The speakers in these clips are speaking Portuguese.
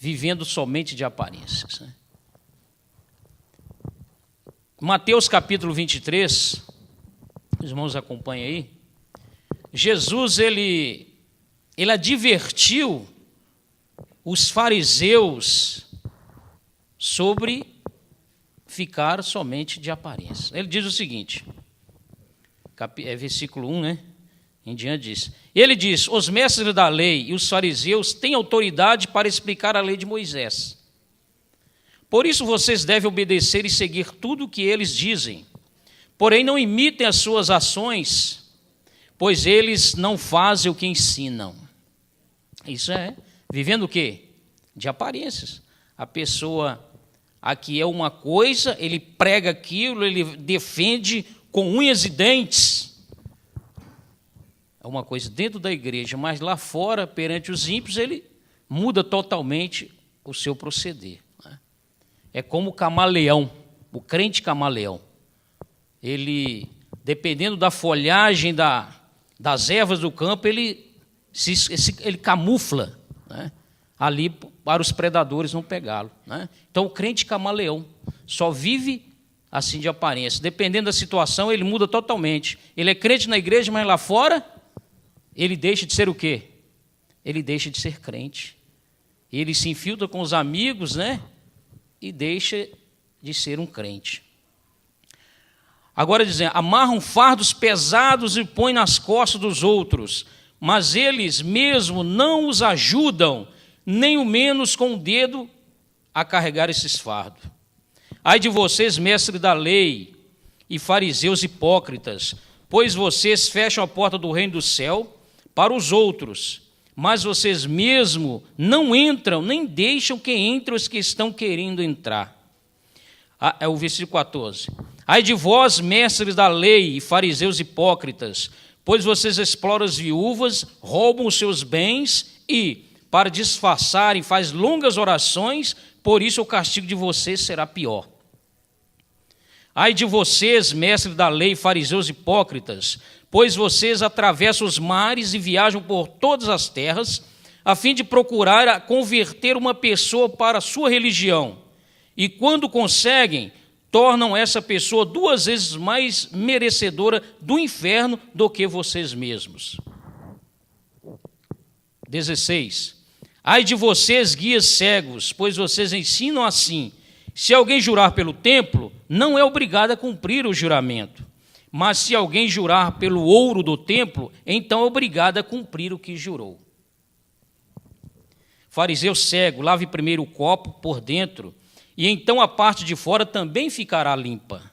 vivendo somente de aparências, né? Mateus capítulo 23, os irmãos acompanhem aí. Jesus, ele advertiu os fariseus sobre ficar somente de aparência. Ele diz o seguinte, versículo 1, né? Em diante diz. Ele diz, os mestres da lei e os fariseus têm autoridade para explicar a lei de Moisés. Por isso vocês devem obedecer e seguir tudo o que eles dizem. Porém, não imitem as suas ações, pois eles não fazem o que ensinam. Isso é, vivendo o quê? De aparências. A pessoa aqui é uma coisa, ele prega aquilo, ele defende com unhas e dentes. É uma coisa dentro da igreja, mas lá fora, perante os ímpios, ele muda totalmente o seu proceder. É como o camaleão, o crente camaleão. Ele, dependendo da folhagem das ervas do campo, ele camufla, né, ali para os predadores não pegá-lo, né? Então, o crente camaleão só vive assim de aparência. Dependendo da situação, ele muda totalmente. Ele é crente na igreja, mas lá fora, ele deixa de ser o quê? Ele deixa de ser crente. Ele se infiltra com os amigos, né? E deixa de ser um crente. Agora dizendo, amarram fardos pesados e põem nas costas dos outros, mas eles mesmo não os ajudam, nem o menos com o dedo a carregar esses fardos. Ai de vocês, mestres da lei e fariseus hipócritas, pois vocês fecham a porta do reino do céu para os outros, mas vocês mesmo não entram, nem deixam que entrem os que estão querendo entrar. É o versículo 14. Ai de vós, mestres da lei e fariseus hipócritas, pois vocês exploram as viúvas, roubam os seus bens e, para disfarçarem, faz longas orações, por isso o castigo de vocês será pior. Ai de vocês, mestres da lei e fariseus hipócritas, pois vocês atravessam os mares e viajam por todas as terras, a fim de procurar converter uma pessoa para a sua religião. E quando conseguem, tornam essa pessoa 2 vezes mais merecedora do inferno do que vocês mesmos. 16. Ai de vocês, guias cegos, pois vocês ensinam assim: se alguém jurar pelo templo, não é obrigado a cumprir o juramento. Mas se alguém jurar pelo ouro do templo, então é obrigado a cumprir o que jurou. Fariseu cego, lave primeiro o copo por dentro, e então a parte de fora também ficará limpa.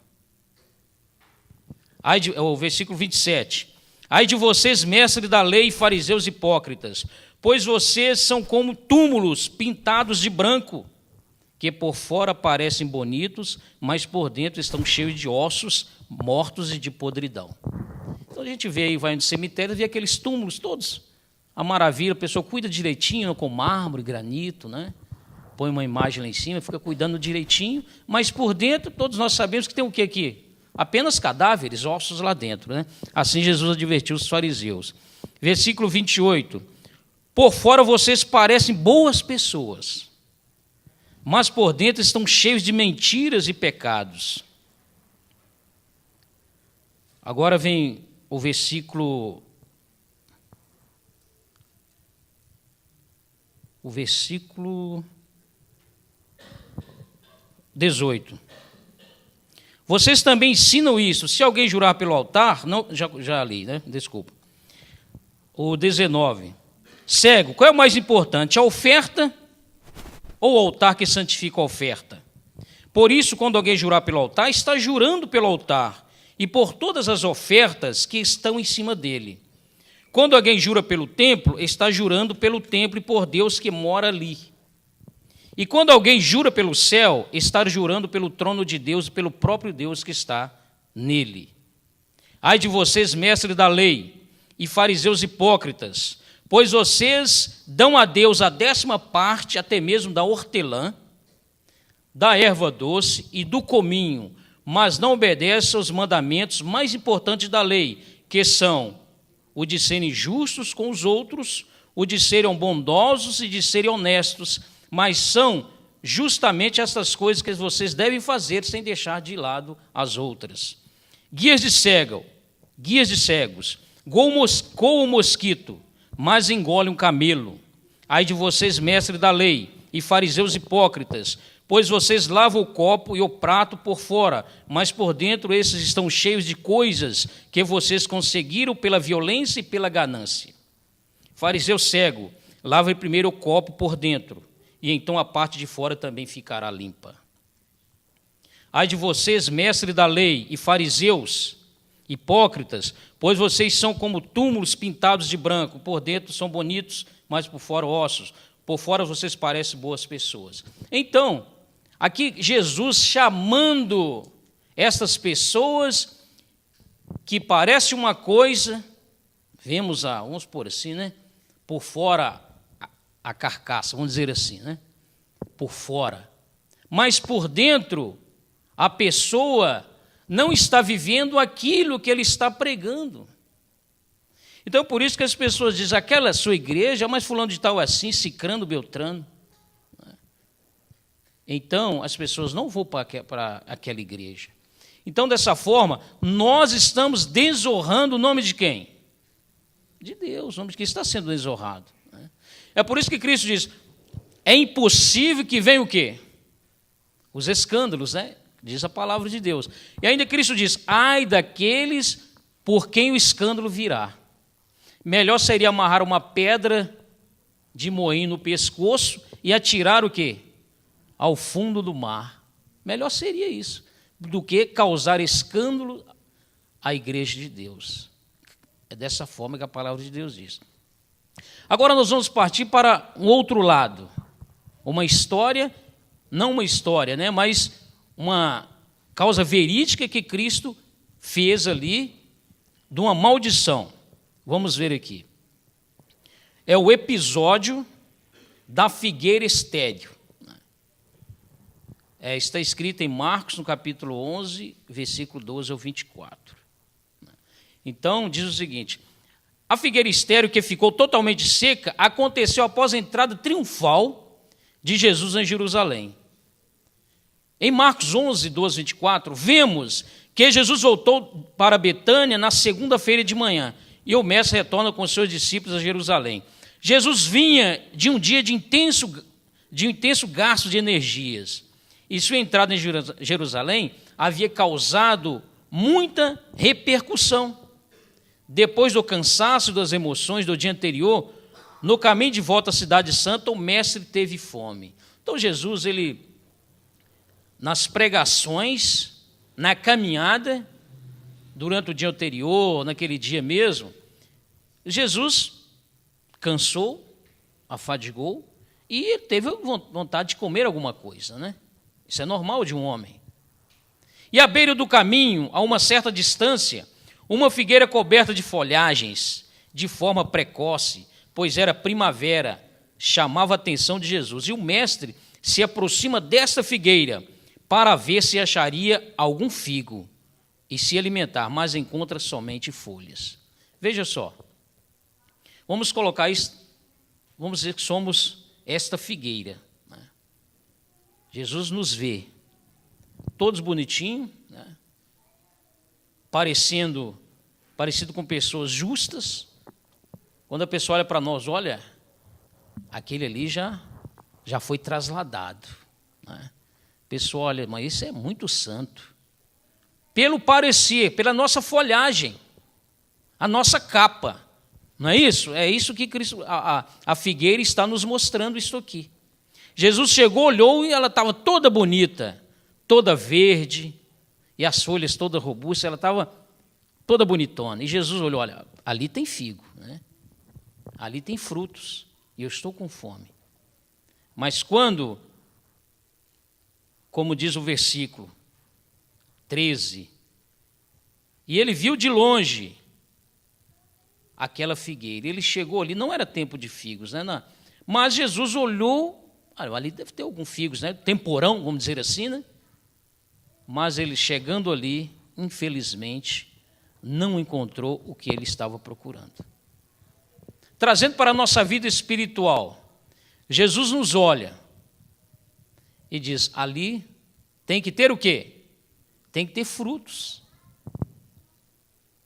O versículo 27. Ai de vocês, mestres da lei e fariseus hipócritas, pois vocês são como túmulos pintados de branco, que por fora parecem bonitos, mas por dentro estão cheios de ossos mortos e de podridão. Então a gente vê aí, vai no cemitério, vê aqueles túmulos todos. A maravilha, a pessoa cuida direitinho, com mármore, granito, né? Põe uma imagem lá em cima, fica cuidando direitinho, mas por dentro todos nós sabemos que tem o que aqui? Apenas cadáveres, ossos lá dentro, né? Assim Jesus advertiu os fariseus. Versículo 28. Por fora vocês parecem boas pessoas, mas por dentro estão cheios de mentiras e pecados. Agora vem o versículo 18. Vocês também ensinam isso. Se alguém jurar pelo altar, não, já li, né? Desculpa. O 19. Cego, qual é o mais importante? A oferta ou o altar que santifica a oferta? Por isso, quando alguém jurar pelo altar, está jurando pelo altar e por todas as ofertas que estão em cima dele. Quando alguém jura pelo templo, está jurando pelo templo e por Deus que mora ali. E quando alguém jura pelo céu, está jurando pelo trono de Deus e pelo próprio Deus que está nele. Ai de vocês, mestres da lei e fariseus hipócritas, pois vocês dão a Deus a 10ª parte, até mesmo da hortelã, da erva doce e do cominho, mas não obedecem aos mandamentos mais importantes da lei, que são o de serem justos com os outros, o de serem bondosos e de serem honestos, mas são justamente essas coisas que vocês devem fazer sem deixar de lado as outras. Guias de cegos, coam o mosquito, mas engole um camelo. Ai de vocês, mestres da lei, e fariseus hipócritas, pois vocês lavam o copo e o prato por fora, mas por dentro esses estão cheios de coisas que vocês conseguiram pela violência e pela ganância. Fariseu cego, lave primeiro o copo por dentro, e então a parte de fora também ficará limpa. Ai de vocês, mestres da lei e fariseus hipócritas, pois vocês são como túmulos pintados de branco, por dentro são bonitos, mas por fora ossos. Por fora vocês parecem boas pessoas. Então, aqui Jesus chamando essas pessoas que parecem uma coisa, vamos por assim, né? Por fora a carcaça, vamos dizer assim, né? Por fora. Mas por dentro, a pessoa não está vivendo aquilo que ele está pregando. Então, por isso que as pessoas dizem, aquela é sua igreja, mas fulano de tal é assim, cicrano, beltrano. Então, as pessoas não vão para aquela igreja. Então, dessa forma, nós estamos desonrando o nome de quem? De Deus, o nome de quem está sendo desonrado. É por isso que Cristo diz, é impossível que venha o quê? Os escândalos, né? Diz a palavra de Deus. E ainda Cristo diz, ai daqueles por quem o escândalo virá. Melhor seria amarrar uma pedra de moinho no pescoço e atirar o quê? Ao fundo do mar. Melhor seria isso, do que causar escândalo à igreja de Deus. É dessa forma que a palavra de Deus diz. Agora nós vamos partir para um outro lado. Uma história, não uma história, né, mas uma causa verídica que Cristo fez ali de uma maldição. Vamos ver aqui. É o episódio da figueira estéril. Está escrito em Marcos, no capítulo 11, versículo 12 ao 24. Então, diz o seguinte, a figueira estéril que ficou totalmente seca aconteceu após a entrada triunfal de Jesus em Jerusalém. Em Marcos 11, 12, 24, vemos que Jesus voltou para Betânia na segunda-feira de manhã, e o mestre retorna com seus discípulos a Jerusalém. Jesus vinha de um dia de intenso gasto de energias, e sua entrada em Jerusalém havia causado muita repercussão. Depois do cansaço e das emoções do dia anterior, no caminho de volta à cidade santa, o mestre teve fome. Então Jesus, nas pregações, na caminhada, durante o dia anterior, naquele dia mesmo, Jesus cansou, afadigou, e teve vontade de comer alguma coisa, né? Isso é normal de um homem. E à beira do caminho, a uma certa distância, uma figueira coberta de folhagens, de forma precoce, pois era primavera, chamava a atenção de Jesus. E o mestre se aproxima desta figueira para ver se acharia algum figo e se alimentar, mas encontra somente folhas. Veja só, vamos colocar isso, vamos dizer que somos esta figueira. Né? Jesus nos vê, todos bonitinhos, né? Parecido com pessoas justas. Quando a pessoa olha para nós, olha, aquele ali já foi trasladado. Né? A pessoa olha, mas isso é muito santo. Pelo parecer, pela nossa folhagem, a nossa capa. Não é isso? É isso que Cristo, a figueira está nos mostrando isso aqui. Jesus chegou, olhou e ela estava toda bonita, toda verde, e as folhas todas robustas, ela estava toda bonitona. E Jesus olhou, olha, ali tem figo, né? Ali tem frutos, e eu estou com fome. Mas quando, como diz o versículo 13, e ele viu de longe aquela figueira, ele chegou ali, não era tempo de figos, né? Mas Jesus olhou, ali deve ter algum figos, né? Temporão, vamos dizer assim, né? Mas ele chegando ali, infelizmente, não encontrou o que ele estava procurando. Trazendo para a nossa vida espiritual, Jesus nos olha e diz, ali tem que ter o quê? Tem que ter frutos.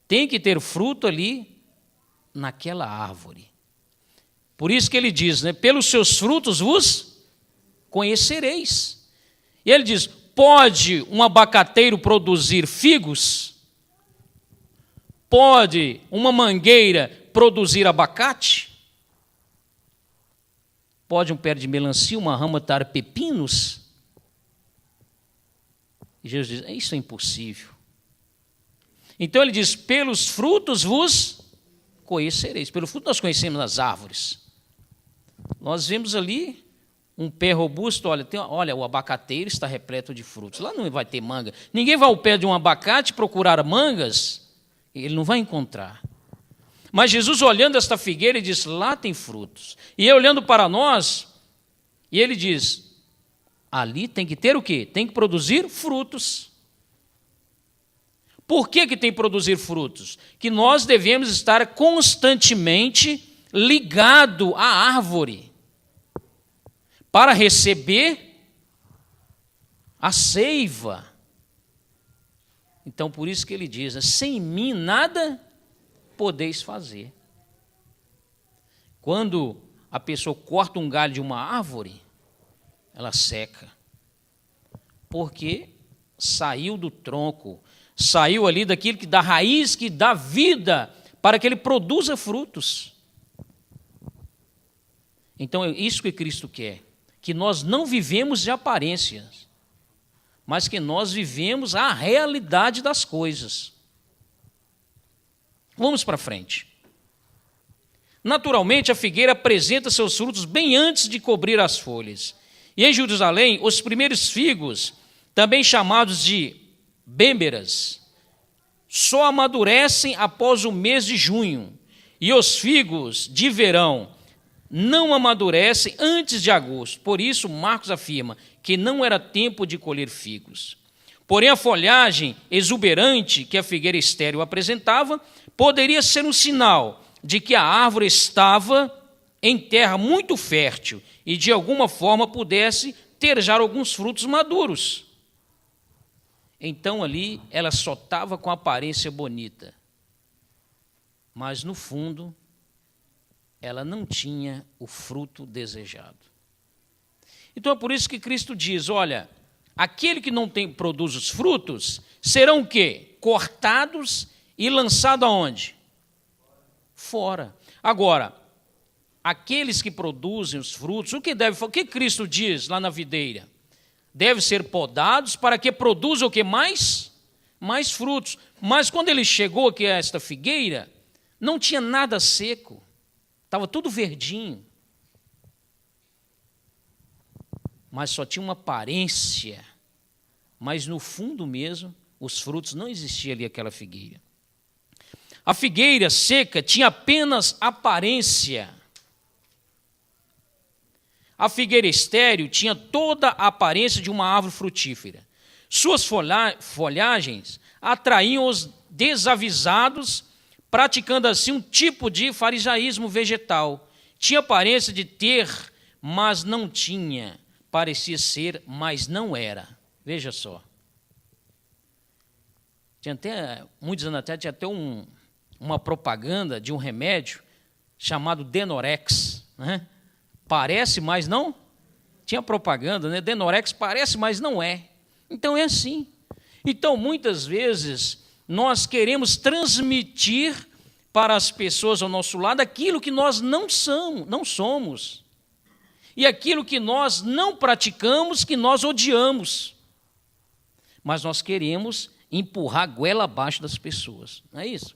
Tem que ter fruto ali naquela árvore. Por isso que ele diz, né, pelos seus frutos vos conhecereis. E ele diz, pode um abacateiro produzir figos? Pode uma mangueira produzir abacate? Pode um pé de melancia, uma rama dar pepinos? E Jesus diz, isso é impossível. Então ele diz, pelos frutos vos conhecereis. Pelo fruto nós conhecemos as árvores. Nós vemos ali um pé robusto, olha, o abacateiro está repleto de frutos. Lá não vai ter manga. Ninguém vai ao pé de um abacate procurar mangas, ele não vai encontrar. Mas Jesus, olhando esta figueira, ele diz, lá tem frutos. E olhando para nós, e ele diz, ali tem que ter o quê? Tem que produzir frutos. Por que tem que produzir frutos? Que nós devemos estar constantemente ligado à árvore para receber a seiva. Então, por isso que ele diz, sem mim nada podeis fazer. Quando a pessoa corta um galho de uma árvore, ela seca, porque saiu do tronco, saiu ali daquilo que dá raiz, que dá vida, para que ele produza frutos. Então é isso que Cristo quer, que nós não vivemos de aparências, mas que nós vivemos a realidade das coisas. Vamos para frente. Naturalmente, a figueira apresenta seus frutos bem antes de cobrir as folhas. E em Jerusalém, os primeiros figos, também chamados de bêmeras, só amadurecem após o mês de junho. E os figos de verão não amadurecem antes de agosto. Por isso, Marcos afirma que não era tempo de colher figos. Porém, a folhagem exuberante que a figueira estéril apresentava poderia ser um sinal de que a árvore estava em terra muito fértil e, de alguma forma, pudesse ter já alguns frutos maduros. Então, ali, ela só estava com aparência bonita, mas, no fundo, ela não tinha o fruto desejado. Então, é por isso que Cristo diz, olha, aquele que não produz os frutos, serão o quê? Cortados e lançados aonde? Fora. Agora, aqueles que produzem os frutos, o que Cristo diz lá na videira? Devem ser podados para que produzam o que mais? Mais frutos. Mas quando ele chegou aqui a esta figueira, não tinha nada seco. Estava tudo verdinho. Mas só tinha uma aparência. Mas no fundo mesmo, os frutos não existiam ali aquela figueira. A figueira seca tinha apenas aparência. A figueira estéril tinha toda a aparência de uma árvore frutífera. Suas folhagens atraíam os desavisados, praticando assim um tipo de farisaísmo vegetal. Tinha aparência de ter, mas não tinha. Parecia ser, mas não era. Veja só. Muitos anos atrás, tinha até uma propaganda de um remédio chamado Denorex, né? Parece, mas não. Tinha propaganda, né? Denorex parece, mas não é. Então é assim. Então, muitas vezes, nós queremos transmitir para as pessoas ao nosso lado aquilo que nós não somos. E aquilo que nós não praticamos, que nós odiamos. Mas nós queremos empurrar a goela abaixo das pessoas. Não é isso?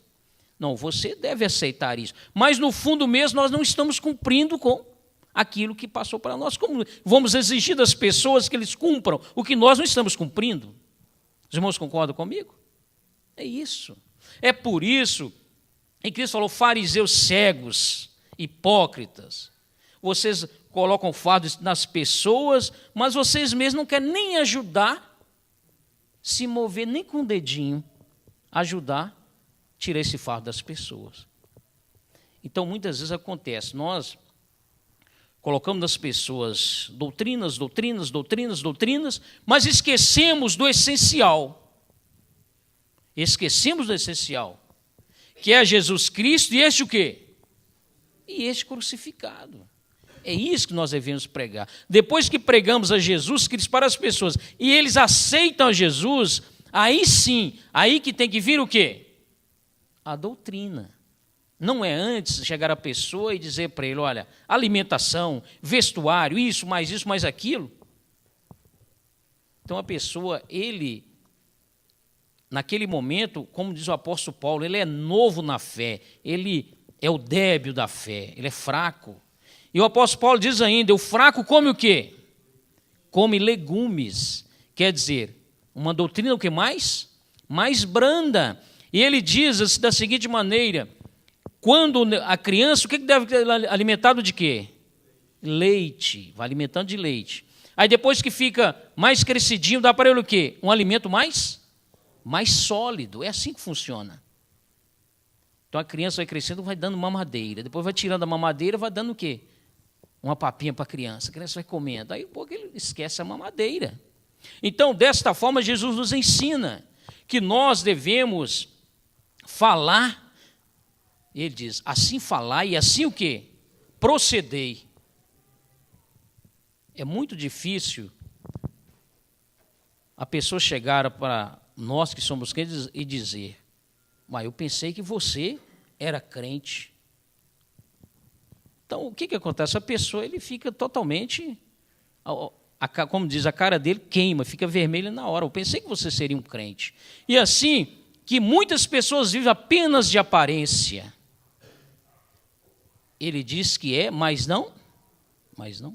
Não, você deve aceitar isso. Mas, no fundo mesmo, nós não estamos cumprindo com aquilo que passou para nós. Como vamos exigir das pessoas que eles cumpram o que nós não estamos cumprindo? Os irmãos concordam comigo? É isso. É por isso que Cristo falou, fariseus cegos, hipócritas. Vocês colocam fardo nas pessoas, mas vocês mesmos não querem nem ajudar, se mover nem com o dedinho, ajudar, tirar esse fardo das pessoas. Então, muitas vezes acontece, nós colocamos nas pessoas doutrinas, mas esquecemos do essencial. Esquecemos do essencial, que é Jesus Cristo e este o quê? E este crucificado. É isso que nós devemos pregar. Depois que pregamos a Jesus Cristo para as pessoas e eles aceitam a Jesus, aí sim, aí que tem que vir o quê? A doutrina. Não é antes chegar a pessoa e dizer para ele, olha, alimentação, vestuário, isso, mais aquilo. Então a pessoa, ele, naquele momento, como diz o apóstolo Paulo, ele é novo na fé, ele é o débil da fé, ele é fraco. E o apóstolo Paulo diz ainda, o fraco come o quê? Come legumes. Quer dizer, uma doutrina o que mais? Mais branda. E ele diz da seguinte maneira, quando a criança, o que deve ser alimentado de quê? Leite, vai alimentando de leite. Aí depois que fica mais crescidinho, dá para ele o quê? Um alimento mais sólido, é assim que funciona. Então a criança vai crescendo, vai dando mamadeira, depois vai tirando a mamadeira, vai dando o quê? Uma papinha para a criança vai comendo, aí um pouco ele esquece a mamadeira. Então, desta forma, Jesus nos ensina que nós devemos falar, ele diz, assim falar e assim o quê? Procedei. É muito difícil a pessoa chegar para nós que somos crentes e dizer, mas eu pensei que você era crente. Então, o que acontece? A pessoa ele fica totalmente, como diz, a cara dele queima, fica vermelha na hora. Eu pensei que você seria um crente. E assim, que muitas pessoas vivem apenas de aparência. Ele diz que é, mas não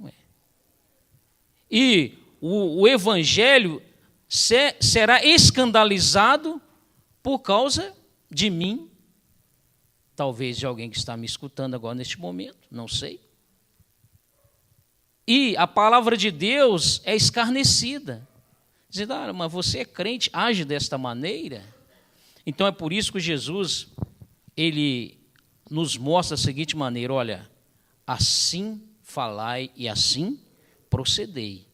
é. E o evangelho será escandalizado por causa de mim, talvez de alguém que está me escutando agora neste momento, não sei. E a palavra de Deus é escarnecida. Dizendo, mas você é crente, age desta maneira. Então é por isso que Jesus, ele nos mostra da seguinte maneira, olha, assim falai e assim procedei.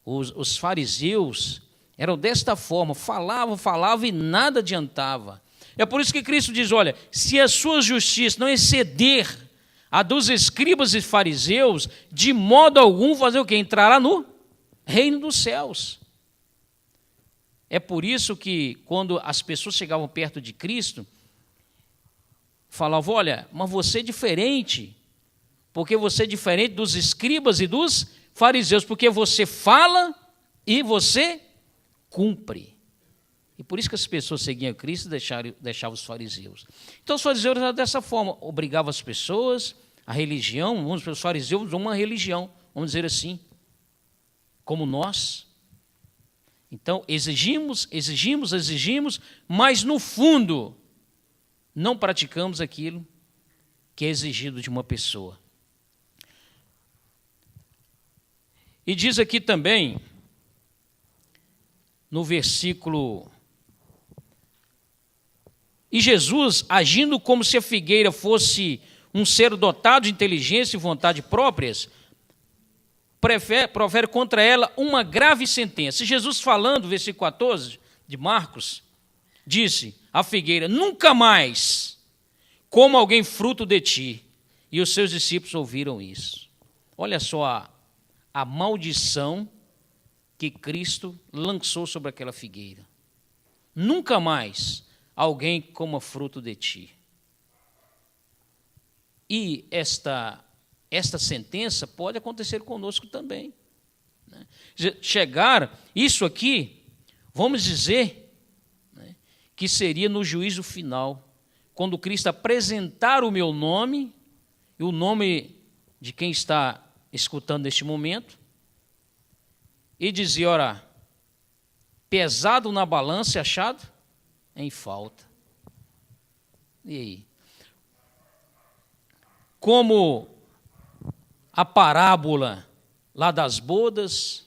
Os fariseus eram desta forma, falavam e nada adiantava. É por isso que Cristo diz, olha, se a sua justiça não exceder a dos escribas e fariseus, de modo algum fazer o quê? Entrará no reino dos céus. É por isso que quando as pessoas chegavam perto de Cristo, falavam, olha, mas você é diferente, porque você é diferente dos escribas e dos fariseus, porque você fala e você cumpre. E por isso que as pessoas seguiam Cristo e deixavam os fariseus. Então os fariseus eram dessa forma, obrigavam as pessoas, a religião, os fariseus uma religião, vamos dizer assim, como nós. Então exigimos, mas no fundo não praticamos aquilo que é exigido de uma pessoa. E diz aqui também, no versículo... E Jesus, agindo como se a figueira fosse um ser dotado de inteligência e vontade próprias, profere contra ela uma grave sentença. Jesus falando, versículo 14 de Marcos, disse à figueira, nunca mais coma alguém fruto de ti. E os seus discípulos ouviram isso. Olha só a maldição que Cristo lançou sobre aquela figueira. Nunca mais alguém coma fruto de ti. E esta sentença pode acontecer conosco também. Né? Chegar, isso aqui, vamos dizer, né, que seria no juízo final, quando Cristo apresentar o meu nome, e o nome de quem está escutando neste momento, e dizer, ora, pesado na balança e achado em falta. E aí? Como a parábola lá das bodas,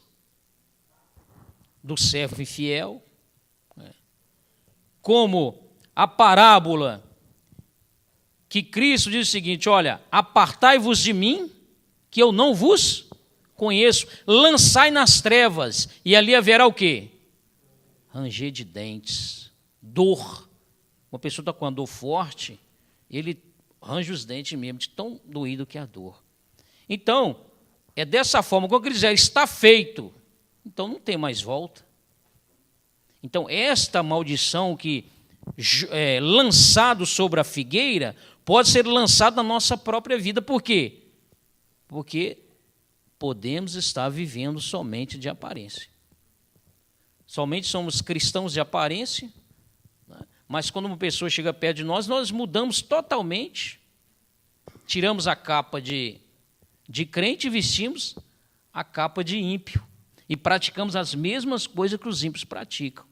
do servo infiel, como a parábola que Cristo diz o seguinte, olha, apartai-vos de mim, que eu não vos conheço. Lançai nas trevas, e ali haverá o quê? Ranger de dentes, dor. Uma pessoa está com a dor forte, ele range os dentes mesmo, de tão doído que é a dor. Então, é dessa forma, quando ele dizer, está feito, então não tem mais volta. Então, esta maldição que é lançado sobre a figueira, pode ser lançado na nossa própria vida. Por quê? Porque podemos estar vivendo somente de aparência. Somente somos cristãos de aparência, né? Mas quando uma pessoa chega perto de nós, nós mudamos totalmente, tiramos a capa de crente e vestimos a capa de ímpio, e praticamos as mesmas coisas que os ímpios praticam.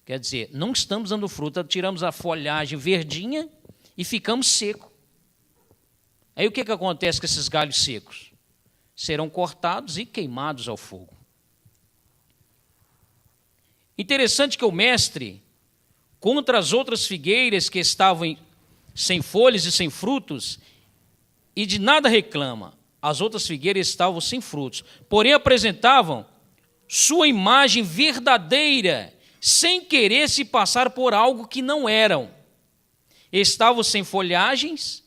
Quer dizer, não estamos dando fruta, tiramos a folhagem verdinha e ficamos secos. Aí o que acontece com esses galhos secos? Serão cortados e queimados ao fogo. Interessante que o mestre, contra as outras figueiras que estavam sem folhas e sem frutos, e de nada reclama, as outras figueiras estavam sem frutos, porém apresentavam sua imagem verdadeira, sem querer se passar por algo que não eram. Estavam sem folhagens,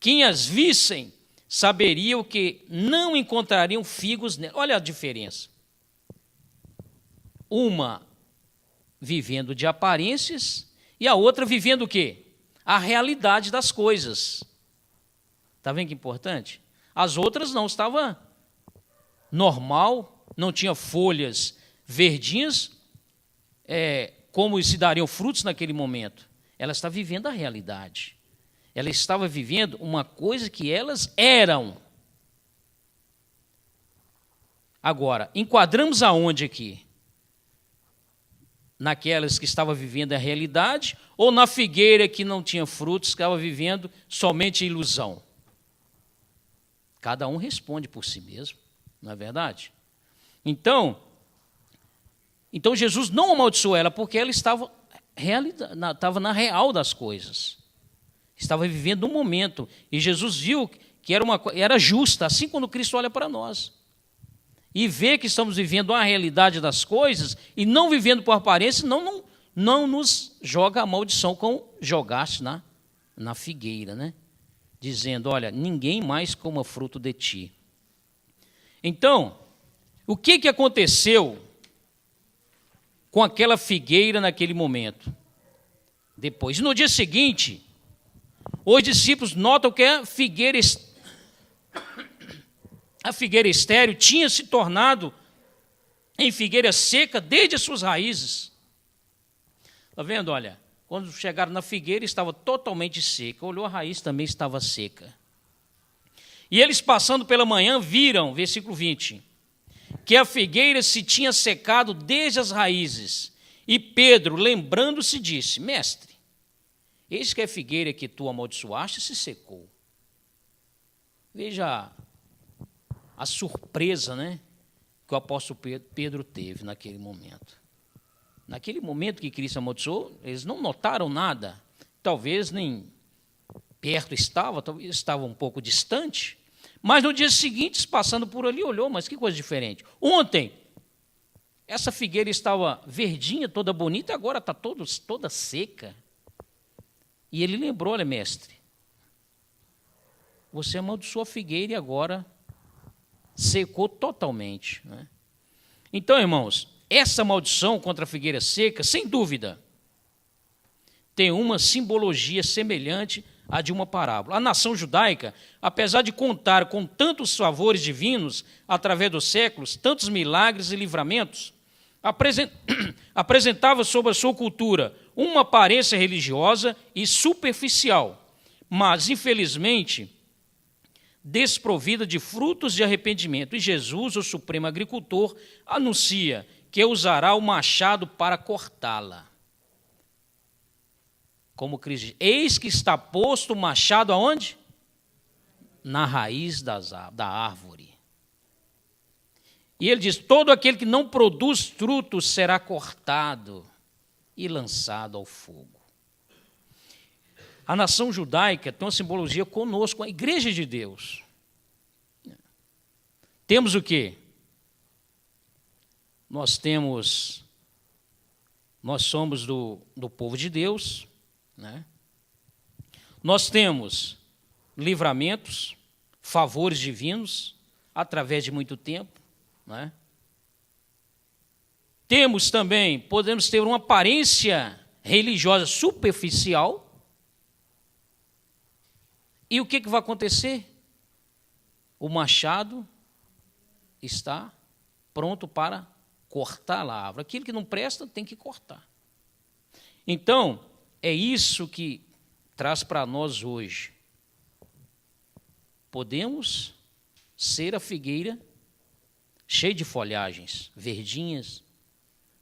quem as vissem saberiam que não encontrariam figos nela. Olha a diferença. Uma vivendo de aparências e a outra vivendo o quê? A realidade das coisas. Está vendo que importante? As outras não, estava normal, não tinha folhas verdinhas, como se dariam frutos naquele momento. Ela está vivendo a realidade. Ela estava vivendo uma coisa que elas eram. Agora, enquadramos aonde aqui? Naquelas que estavam vivendo a realidade, ou na figueira que não tinha frutos, que estava vivendo somente a ilusão? Cada um responde por si mesmo, não é verdade? Então Jesus não amaldiçoou ela, porque ela estava na real das coisas. Estava vivendo um momento. E Jesus viu que era justa, assim quando Cristo olha para nós. E vê que estamos vivendo a realidade das coisas e não vivendo por aparência, não nos joga a maldição como jogaste na figueira, né? Dizendo, olha, ninguém mais coma fruto de ti. Então, o que aconteceu com aquela figueira naquele momento? Depois, no dia seguinte, os discípulos notam que a figueira estéril tinha se tornado em figueira seca desde as suas raízes. Está vendo? Olha, quando chegaram na figueira, estava totalmente seca. Olhou, a raiz também estava seca. E eles, passando pela manhã, viram, versículo 20, que a figueira se tinha secado desde as raízes. E Pedro, lembrando-se, disse, mestre, eis que a figueira que tu amaldiçoaste se secou. Veja a surpresa, né, que o apóstolo Pedro teve naquele momento. Naquele momento que Cristo amaldiçoou, eles não notaram nada. Talvez nem perto estava, talvez estava um pouco distante. Mas no dia seguinte, passando por ali, olhou, mas que coisa diferente. Ontem, essa figueira estava verdinha, toda bonita, agora está toda seca. E ele lembrou, olha, mestre, você amaldiçoou a figueira e agora secou totalmente, né? Então, irmãos, essa maldição contra a figueira seca, sem dúvida, tem uma simbologia semelhante à de uma parábola. A nação judaica, apesar de contar com tantos favores divinos através dos séculos, tantos milagres e livramentos, apresentava sobre a sua cultura uma aparência religiosa e superficial, mas, infelizmente, desprovida de frutos de arrependimento. E Jesus, o supremo agricultor, anuncia que usará o machado para cortá-la. Como Cristo diz, eis que está posto o machado aonde? Na raiz da árvore. E ele diz, todo aquele que não produz frutos será cortado e lançado ao fogo. A nação judaica tem uma simbologia conosco, a igreja de Deus. Temos o quê? Nós somos do povo de Deus, né? Nós temos livramentos, favores divinos, através de muito tempo, né? Temos também, podemos ter uma aparência religiosa superficial. E o que vai acontecer? O machado está pronto para cortar a lavra. Aquilo que não presta tem que cortar. Então, é isso que traz para nós hoje. Podemos ser a figueira cheia de folhagens, verdinhas,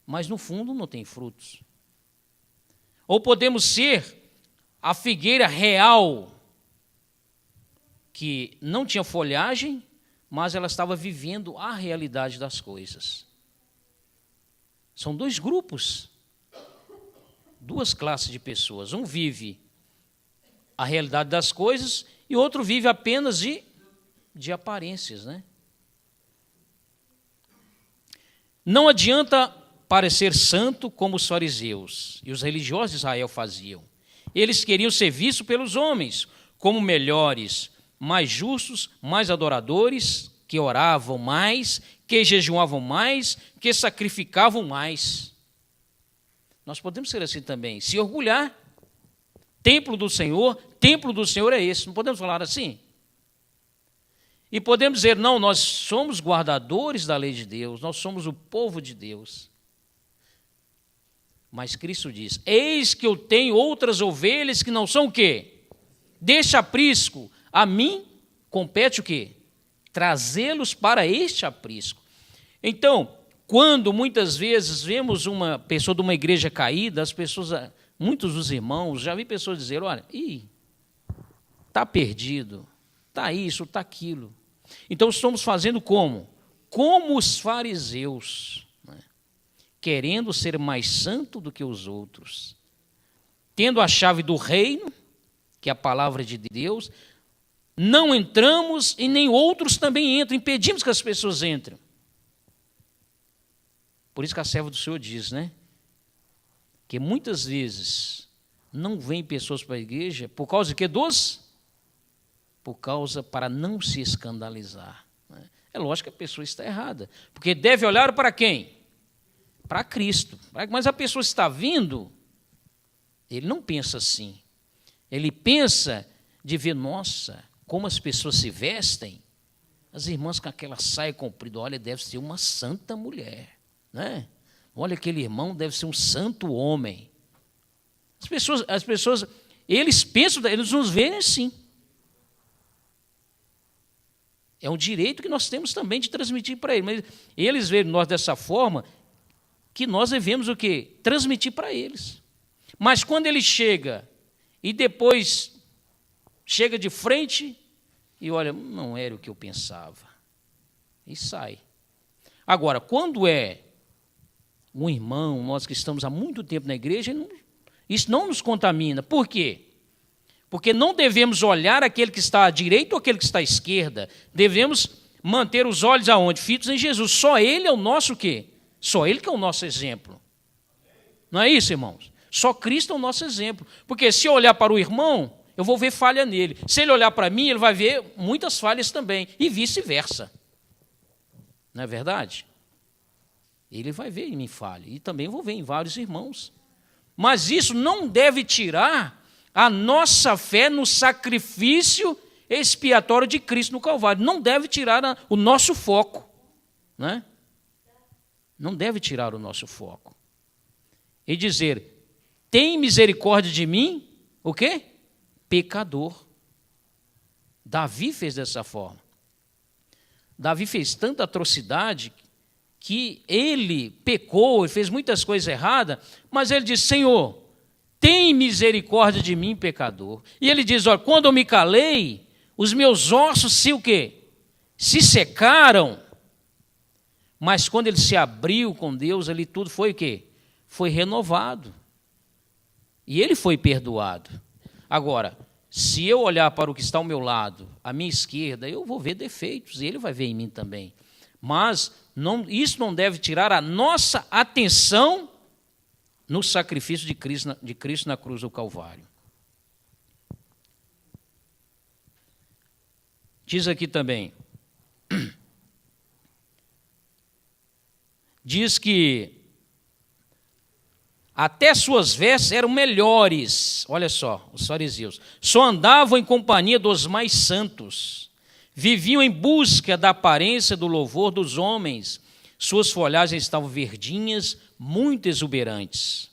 mas no fundo não tem frutos. Ou podemos ser a figueira real, que não tinha folhagem, mas ela estava vivendo a realidade das coisas. São dois grupos, duas classes de pessoas. Um vive a realidade das coisas e outro vive apenas de aparências, né? Não adianta parecer santo como os fariseus e os religiosos de Israel faziam. Eles queriam ser vistos pelos homens como melhores, mais justos, mais adoradores, que oravam mais, que jejuavam mais, que sacrificavam mais. Nós podemos ser assim também, se orgulhar. Templo do Senhor é esse. Não podemos falar assim? E podemos dizer, não, nós somos guardadores da lei de Deus, nós somos o povo de Deus. Mas Cristo diz, eis que eu tenho outras ovelhas que não são o quê? Deste aprisco. A mim compete o quê? Trazê-los para este aprisco. Então, quando muitas vezes vemos uma pessoa de uma igreja caída, as pessoas, muitos dos irmãos, já vi pessoas dizer, olha, está perdido, está isso, está aquilo. Então, estamos fazendo como? Como os fariseus, né? Querendo ser mais santo do que os outros, tendo a chave do reino, que é a palavra de Deus, não entramos e nem outros também entram, impedimos que as pessoas entrem. Por isso que a serva do Senhor diz, né? Que muitas vezes não vêm pessoas para a igreja por causa de quê? Por causa para não se escandalizar. Né? É lógico que a pessoa está errada, porque deve olhar para quem? Para Cristo. Mas a pessoa está vindo, ele não pensa assim. Ele pensa de ver, nossa, como as pessoas se vestem, as irmãs com aquela saia comprida, olha, deve ser uma santa mulher, né? Olha, aquele irmão deve ser um santo homem. As pessoas, eles pensam, eles nos veem assim. É um direito que nós temos também de transmitir para eles, mas eles veem nós dessa forma que nós devemos o quê? Transmitir para eles. Mas quando ele chega e depois chega de frente e olha, não era o que eu pensava. E sai. Agora, quando é um irmão, nós que estamos há muito tempo na igreja, isso não nos contamina. Por quê? Porque não devemos olhar aquele que está à direita ou aquele que está à esquerda. Devemos manter os olhos aonde? Fitos em Jesus. Só Ele é o nosso quê? Só Ele que é o nosso exemplo. Não é isso, irmãos? Só Cristo é o nosso exemplo. Porque se eu olhar para o irmão, eu vou ver falha nele. Se ele olhar para mim, ele vai ver muitas falhas também. E vice-versa. Não é verdade? Ele vai ver em mim falha. E também vou ver em vários irmãos. Mas isso não deve tirar a nossa fé no sacrifício expiatório de Cristo no Calvário. Não deve tirar o nosso foco. Né? Não deve tirar o nosso foco. E dizer, tem misericórdia de mim, o quê? Pecador. Davi fez dessa forma. Davi fez tanta atrocidade que ele pecou e fez muitas coisas erradas, mas ele disse, Senhor, tem misericórdia de mim, pecador. E ele diz, olha, quando eu me calei, os meus ossos se o quê? Se secaram. Mas quando ele se abriu com Deus, ali tudo foi o quê? Foi renovado. E ele foi perdoado. Agora, se eu olhar para o que está ao meu lado, à minha esquerda, eu vou ver defeitos, e ele vai ver em mim também. Mas isso não deve tirar a nossa atenção no sacrifício de Cristo na cruz do Calvário. Diz aqui também, diz que até suas vestes eram melhores, olha só, os fariseus, só andavam em companhia dos mais santos, viviam em busca da aparência do louvor dos homens, suas folhagens estavam verdinhas, muito exuberantes,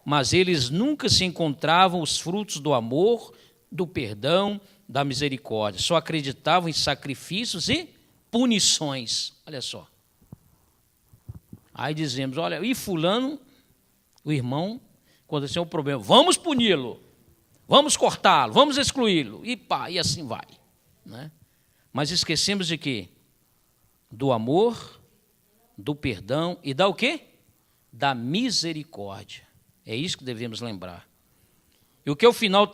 mas eles nunca se encontravam os frutos do amor, do perdão, da misericórdia, só acreditavam em sacrifícios e punições, olha só. Aí dizemos, olha, e fulano, o irmão, quando tem um problema, vamos puni-lo, vamos cortá-lo, vamos excluí-lo, e pá, e assim vai. Né? Mas esquecemos de quê? Do amor, do perdão e da o quê? Da misericórdia. É isso que devemos lembrar. E o que ao final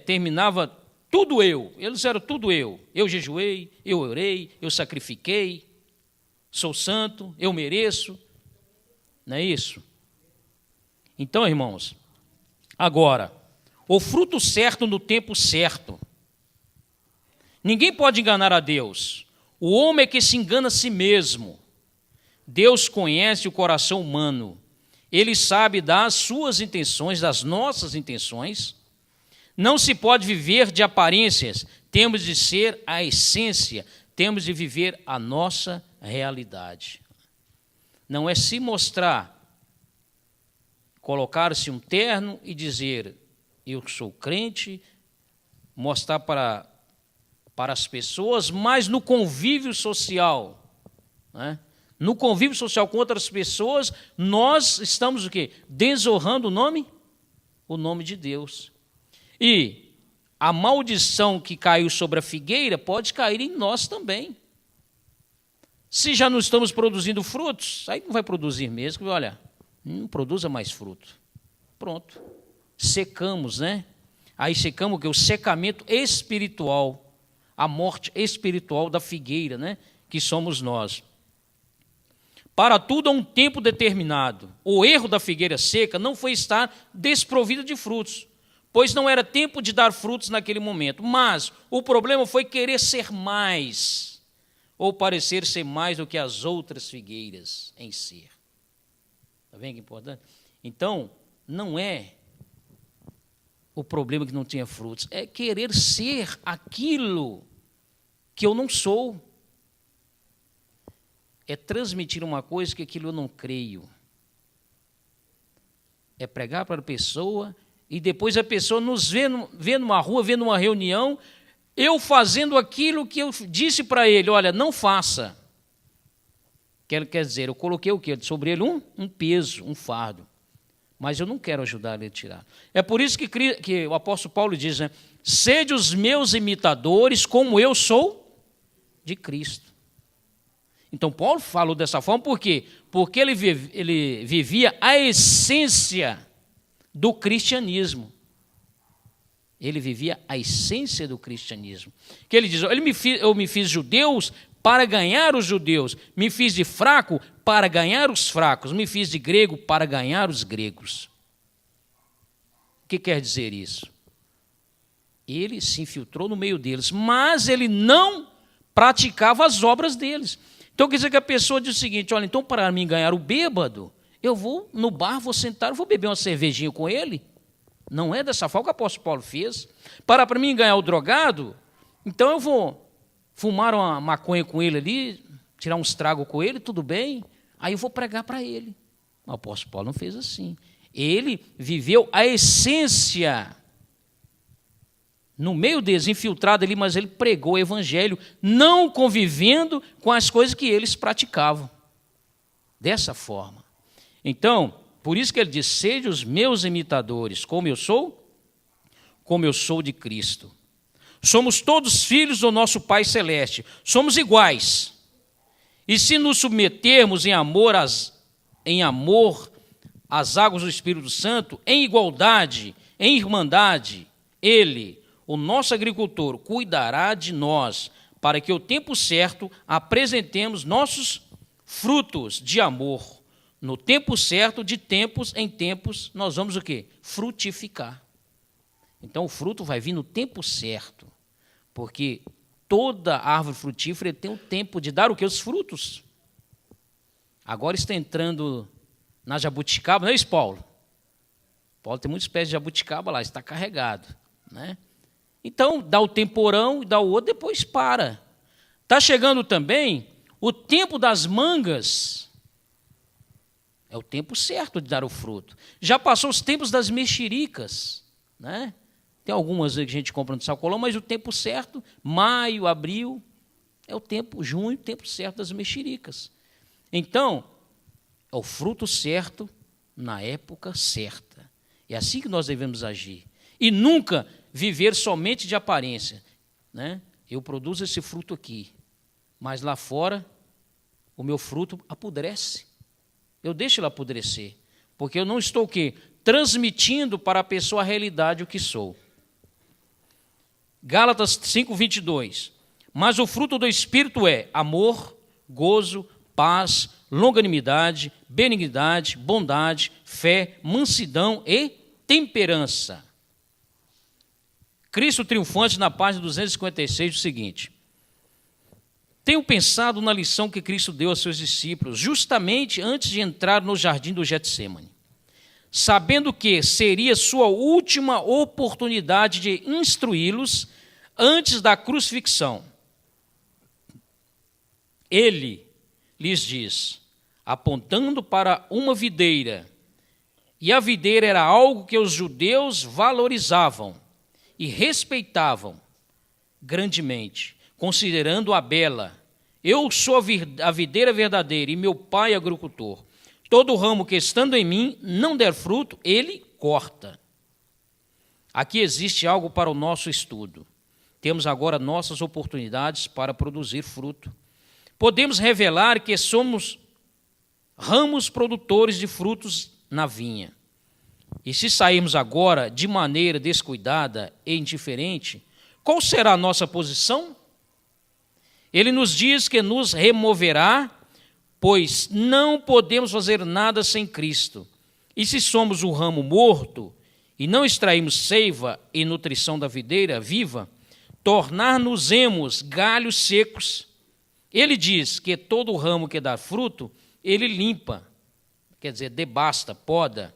terminava, tudo eu, eles eram tudo eu. Eu jejuei, eu orei, eu sacrifiquei, sou santo, eu mereço. Não é isso? Então, irmãos, agora, o fruto certo no tempo certo. Ninguém pode enganar a Deus. O homem é que se engana a si mesmo. Deus conhece o coração humano. Ele sabe das suas intenções, das nossas intenções. Não se pode viver de aparências. Temos de ser a essência. Temos de viver a nossa realidade. Não é se mostrar, colocar-se um terno e dizer, eu sou crente, mostrar para as pessoas, mas no convívio social, né? No convívio social com outras pessoas, nós estamos o quê? Desonrando o nome? O nome de Deus. E a maldição que caiu sobre a figueira pode cair em nós também. Se já não estamos produzindo frutos, aí não vai produzir mesmo, porque, olha, não produza mais fruto. Pronto. Secamos, né? Aí secamos o quê? O secamento espiritual, a morte espiritual da figueira, né? Que somos nós. Para tudo há um tempo determinado. O erro da figueira seca não foi estar desprovida de frutos, pois não era tempo de dar frutos naquele momento. Mas o problema foi querer ser mais, ou parecer ser mais do que as outras figueiras em ser. Está vendo que é importante? Então, não é o problema que não tinha frutos, é querer ser aquilo que eu não sou. É transmitir uma coisa que aquilo eu não creio. É pregar para a pessoa e depois a pessoa nos vê numa rua, vê numa reunião, eu fazendo aquilo que eu disse para ele, olha, não faça. Quer dizer, eu coloquei o quê? Sobre ele um peso, um fardo. Mas eu não quero ajudar ele a tirar. É por isso que o apóstolo Paulo diz, né? Sede os meus imitadores como eu sou de Cristo. Então, Paulo falou dessa forma, por quê? Porque ele vivia a essência do cristianismo. Ele vivia a essência do cristianismo. Que ele diz, eu me fiz judeus para ganhar os judeus, me fiz de fraco para ganhar os fracos, me fiz de grego para ganhar os gregos. O que quer dizer isso? Ele se infiltrou no meio deles, mas ele não praticava as obras deles. Então quer dizer que a pessoa diz o seguinte, olha, então para mim ganhar o bêbado, eu vou no bar, vou sentar, vou beber uma cervejinha com ele. Não é dessa forma que o apóstolo Paulo fez. Para mim ganhar o drogado, então eu vou fumar uma maconha com ele ali, tirar uns tragos com ele, tudo bem, aí eu vou pregar para ele. O apóstolo Paulo não fez assim. Ele viveu a essência no meio deles, infiltrado ali, mas ele pregou o evangelho, não convivendo com as coisas que eles praticavam. Dessa forma. Então, por isso que ele diz, sede os meus imitadores, como eu sou de Cristo. Somos todos filhos do nosso Pai Celeste, somos iguais. E se nos submetermos em amor às águas do Espírito Santo, em igualdade, em irmandade, Ele, o nosso agricultor cuidará de nós, para que ao tempo certo apresentemos nossos frutos de amor. No tempo certo, de tempos em tempos, nós vamos o quê? Frutificar. Então o fruto vai vir no tempo certo, porque toda árvore frutífera tem o tempo de dar o quê? Os frutos. Agora está entrando na jabuticaba, não é isso, Paulo? Paulo tem muitas espécies de jabuticaba lá, está carregado, né? Então, dá o temporão, dá o outro, depois para. Está chegando também o tempo das mangas. É o tempo certo de dar o fruto. Já passou os tempos das mexericas, né? Tem algumas que a gente compra no sacolão, mas o tempo certo, maio, abril, é o tempo, junho, o tempo certo das mexericas. Então, é o fruto certo na época certa. É assim que nós devemos agir. E nunca viver somente de aparência, né? Eu produzo esse fruto aqui, mas lá fora o meu fruto apodrece. Eu deixo ele apodrecer, porque eu não estou o quê? Transmitindo para a pessoa a realidade o que sou. Gálatas 5:22. Mas o fruto do Espírito é amor, gozo, paz, longanimidade, benignidade, bondade, fé, mansidão e temperança. Cristo triunfante, na página 256, o seguinte: tenho pensado na lição que Cristo deu aos seus discípulos, justamente antes de entrar no jardim do Getsêmani, sabendo que seria sua última oportunidade de instruí-los antes da crucifixão. Ele lhes diz, apontando para uma videira, e a videira era algo que os judeus valorizavam e respeitavam grandemente, considerando-a bela. Eu sou a videira verdadeira e meu pai é agricultor. Todo ramo que estando em mim não der fruto, ele corta. Aqui existe algo para o nosso estudo. Temos agora nossas oportunidades para produzir fruto. Podemos revelar que somos ramos produtores de frutos na vinha. E se sairmos agora de maneira descuidada e indiferente, qual será a nossa posição? Ele nos diz que nos removerá, pois não podemos fazer nada sem Cristo. E se somos o ramo morto e não extraímos seiva e nutrição da videira viva, tornar-nos-emos galhos secos. Ele diz que todo ramo que dá fruto, ele limpa, quer dizer, debasta, poda,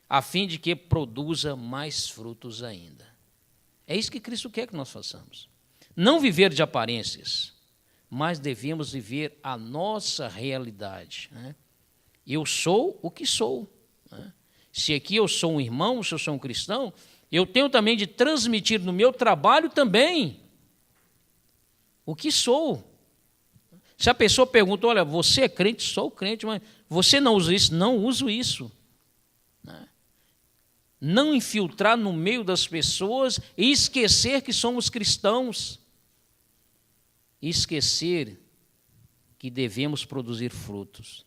a fim de que produza mais frutos ainda. É isso que Cristo quer que nós façamos. Não viver de aparências, mas devemos viver a nossa realidade, né? Eu sou o que sou, né? Se aqui eu sou um irmão, se eu sou um cristão, eu tenho também de transmitir no meu trabalho também o que sou. Se a pessoa pergunta, olha, você é crente? Sou crente, mas você não usa isso? Não uso isso. Não infiltrar no meio das pessoas e esquecer que somos cristãos. Esquecer que devemos produzir frutos.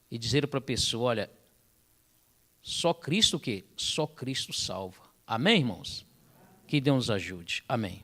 E dizer para a pessoa, olha, só Cristo o quê? Só Cristo salva. Amém, irmãos? Que Deus nos ajude. Amém.